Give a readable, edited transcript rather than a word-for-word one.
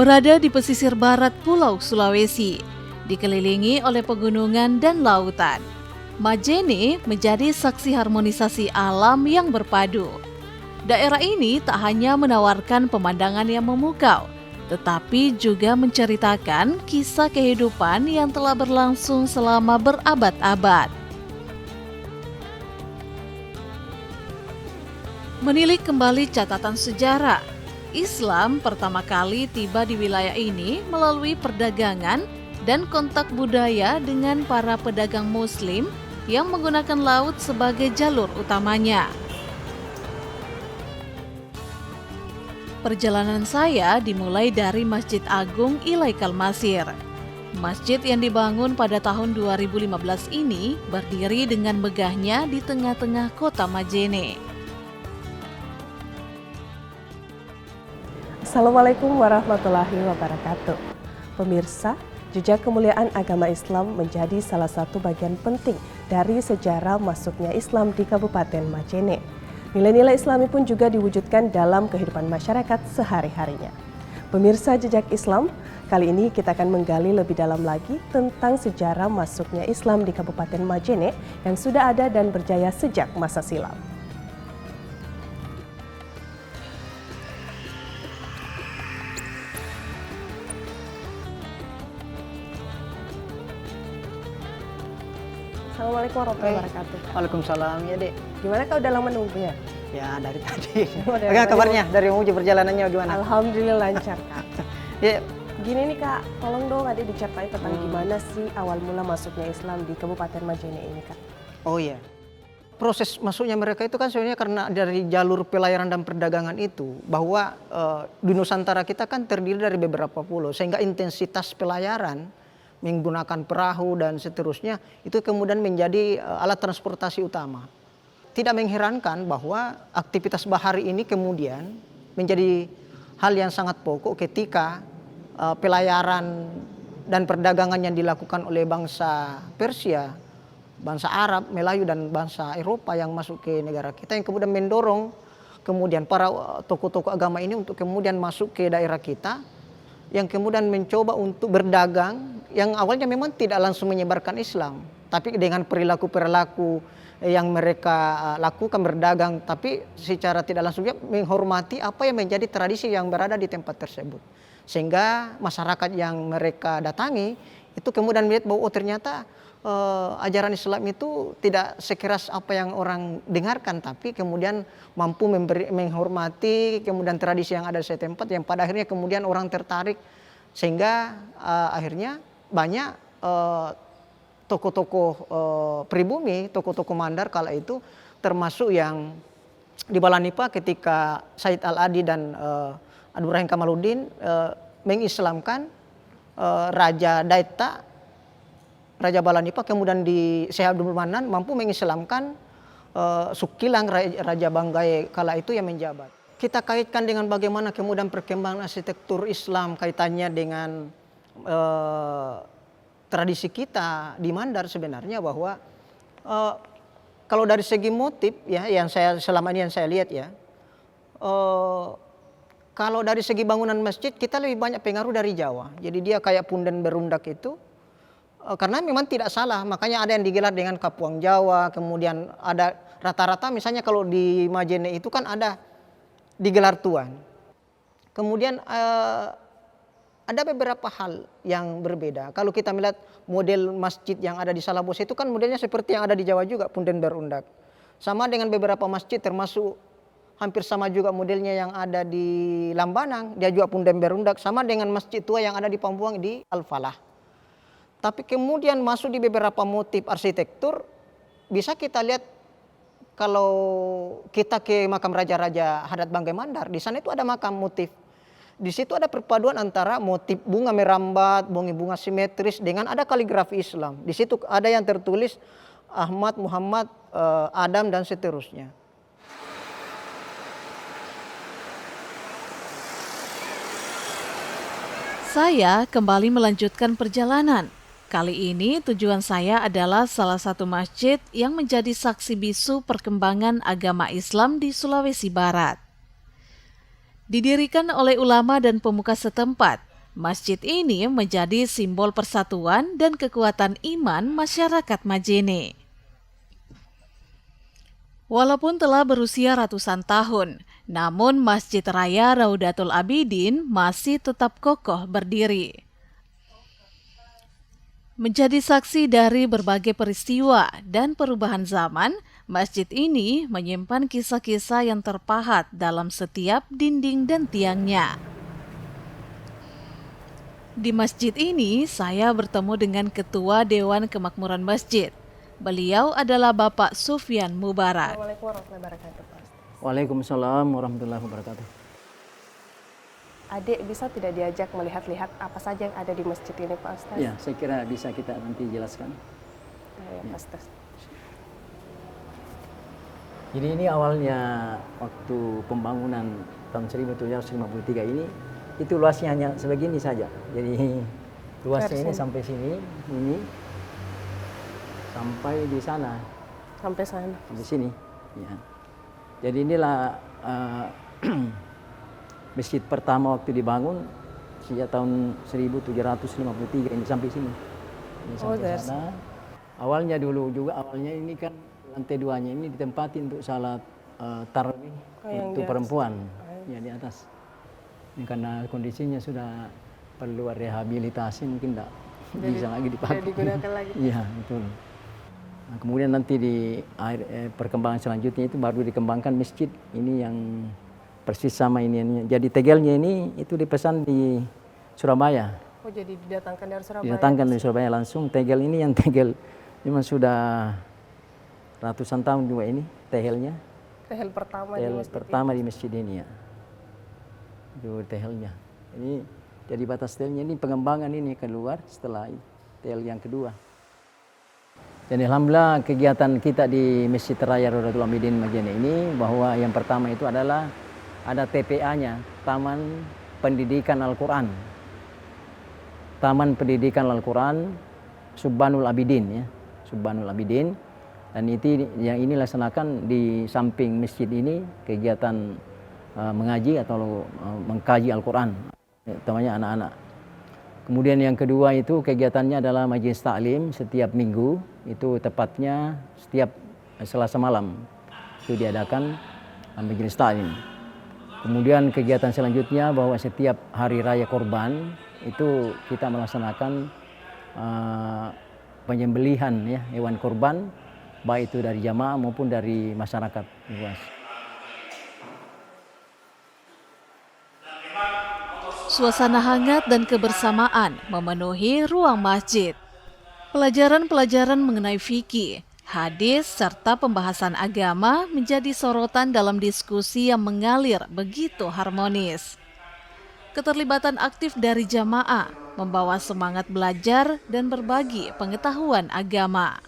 Berada di pesisir barat Pulau Sulawesi, dikelilingi oleh pegunungan dan lautan, Majene menjadi saksi harmonisasi alam yang berpadu. Daerah ini tak hanya menawarkan pemandangan yang memukau, tetapi juga menceritakan kisah kehidupan yang telah berlangsung selama berabad-abad. Menilik kembali catatan sejarah, Islam pertama kali tiba di wilayah ini melalui perdagangan dan kontak budaya dengan para pedagang Muslim yang menggunakan laut sebagai jalur utamanya. Perjalanan saya dimulai dari Masjid Agung Ilaikal Masir. Masjid yang dibangun pada tahun 2015 ini berdiri dengan megahnya di tengah-tengah kota Majene. Assalamualaikum warahmatullahi wabarakatuh. Pemirsa, jejak kemuliaan agama Islam menjadi salah satu bagian penting dari sejarah masuknya Islam di Kabupaten Majene. Nilai-nilai Islami pun juga diwujudkan dalam kehidupan masyarakat sehari-harinya. Pemirsa jejak Islam, kali ini kita akan menggali lebih dalam lagi tentang sejarah masuknya Islam di Kabupaten Majene yang sudah ada dan berjaya sejak masa silam. Assalamualaikum warahmatullahi wabarakatuh. Waalaikumsalam ya dek. Gimana kau dalam menunggunya? Ya dari tadi. Bagaimana kabarnya dari Muji perjalanannya gimana? Alhamdulillah lancar kak. Ya. Gini nih kak, tolong dong adik diceritain tentang gimana sih awal mula masuknya Islam di Kabupaten Majene ini kak. Oh iya. Proses masuknya mereka itu kan sebenarnya karena dari jalur pelayaran dan perdagangan itu bahwa di Nusantara kita kan terdiri dari beberapa pulau sehingga intensitas pelayaran menggunakan perahu dan seterusnya itu kemudian menjadi alat transportasi utama. Tidak mengherankan bahwa aktivitas bahari ini kemudian menjadi hal yang sangat pokok ketika pelayaran dan perdagangan yang dilakukan oleh bangsa Persia, bangsa Arab, Melayu dan bangsa Eropa yang masuk ke negara kita yang kemudian mendorong kemudian para tokoh-tokoh agama ini untuk kemudian masuk ke daerah kita yang kemudian mencoba untuk berdagang yang awalnya memang tidak langsung menyebarkan Islam, tapi dengan perilaku-perilaku yang mereka lakukan berdagang, tapi secara tidak langsung menghormati apa yang menjadi tradisi yang berada di tempat tersebut. Sehingga masyarakat yang mereka datangi itu kemudian melihat bahwa ternyata ajaran Islam itu tidak sekeras apa yang orang dengarkan, tapi kemudian mampu menghormati kemudian tradisi yang ada di setempat yang pada akhirnya kemudian orang tertarik sehingga akhirnya banyak tokoh-tokoh pribumi, tokoh-tokoh Mandar kala itu termasuk yang di Balanipa ketika Said Al-Adi dan Abdurrahim Kamaluddin mengislamkan Raja Daita, Raja Balanipa, kemudian di Syekh Abdul Manan mampu mengislamkan Sukilang Raja Banggai kala itu yang menjabat. Kita kaitkan dengan bagaimana kemudian perkembangan arsitektur Islam kaitannya dengan tradisi kita di Mandar sebenarnya bahwa kalau dari segi motif ya yang saya selama ini yang saya lihat ya kalau dari segi bangunan masjid kita lebih banyak pengaruh dari Jawa. Jadi dia kayak punden berundak itu karena memang tidak salah, makanya ada yang digelar dengan Kapuang Jawa, kemudian ada rata-rata misalnya kalau di Majene itu kan ada digelar tuan. Kemudian ada beberapa hal yang berbeda. Kalau kita melihat model masjid yang ada di Salabose itu kan modelnya seperti yang ada di Jawa juga, punden berundak. Sama dengan beberapa masjid termasuk hampir sama juga modelnya yang ada di Lambanang, dia juga punden berundak, sama dengan masjid tua yang ada di Pambuang di Al-Falah. Tapi kemudian masuk di beberapa motif arsitektur, bisa kita lihat kalau kita ke makam Raja-Raja Hadat Banggai Mandar, di sana itu ada makam motif. Di situ ada perpaduan antara motif bunga merambat, bunga simetris dengan ada kaligrafi Islam. Di situ ada yang tertulis Ahmad, Muhammad, Adam dan seterusnya. Saya kembali melanjutkan perjalanan. Kali ini tujuan saya adalah salah satu masjid yang menjadi saksi bisu perkembangan agama Islam di Sulawesi Barat. Didirikan oleh ulama dan pemuka setempat, Masjid ini menjadi simbol persatuan dan kekuatan iman masyarakat Majene. Walaupun telah berusia ratusan tahun, namun Masjid Raya Raudatul Abidin masih tetap kokoh berdiri. Menjadi saksi dari berbagai peristiwa dan perubahan zaman, masjid ini menyimpan kisah-kisah yang terpahat dalam setiap dinding dan tiangnya. Di masjid ini, saya bertemu dengan Ketua Dewan Kemakmuran Masjid. Beliau adalah Bapak Sufyan Mubarak. Assalamualaikum warahmatullahi wabarakatuh, Pak Ustaz. Waalaikumsalam warahmatullahi wabarakatuh. Adik bisa tidak diajak melihat-lihat apa saja yang ada di masjid ini, Pak Ustaz? Ya, saya kira bisa kita nanti jelaskan. Ya, Pak Ustaz. Jadi ini awalnya waktu pembangunan tahun 1753 ini, itu luasnya hanya sebegini saja. Jadi luasnya ini sampai sini, ini sampai di sana, Sampai sana. sampai sini. Ya. Jadi inilah masjid pertama waktu dibangun sejak tahun 1753 ini sampai sini. Ini sampai sana. Awalnya ini kan lantai 2-nya ini ditempatin untuk salat tarawih untuk perempuan ya di atas. Ini karena kondisinya sudah perlu rehabilitasi, mungkin tidak bisa lagi dipakai. Tidak digunakan lagi. Iya, betul. Nah, kemudian nanti di perkembangan selanjutnya itu baru dikembangkan masjid ini yang persis sama ini. Jadi tegelnya ini itu dipesan di Surabaya. Oh, jadi didatangkan dari Surabaya. Didatangkan dari Surabaya langsung. Tegel ini yang tegel memang sudah ratusan tahun juga ini tegelnya. Tehel pertama Tehel di masjid ini ya. Itu tehelnya. Ini jadi batas tehelnya ini pengembangan ini keluar setelah tehel yang kedua. Dan alhamdulillah kegiatan kita di Masjid Raya Raudatul Abidin Majene ini bahwa yang pertama itu adalah ada TPA-nya, Taman Pendidikan Al-Quran. Taman Pendidikan Al-Quran Subbanul Abidin ya, Subbanul Abidin. Dan itu yang ini laksanakan di samping masjid ini kegiatan mengaji atau mengkaji Al-Quran, utamanya anak-anak. Kemudian yang kedua itu kegiatannya adalah majelis taklim setiap minggu, itu tepatnya setiap Selasa malam itu diadakan majelis taklim. Kemudian kegiatan selanjutnya bahwa setiap hari raya Kurban itu kita melaksanakan penyembelihan ya hewan kurban, baik itu dari jamaah maupun dari masyarakat luas. Suasana hangat dan kebersamaan memenuhi ruang masjid. Pelajaran-pelajaran mengenai fikih, hadis, serta pembahasan agama menjadi sorotan dalam diskusi yang mengalir begitu harmonis. Keterlibatan aktif dari jamaah membawa semangat belajar dan berbagi pengetahuan agama.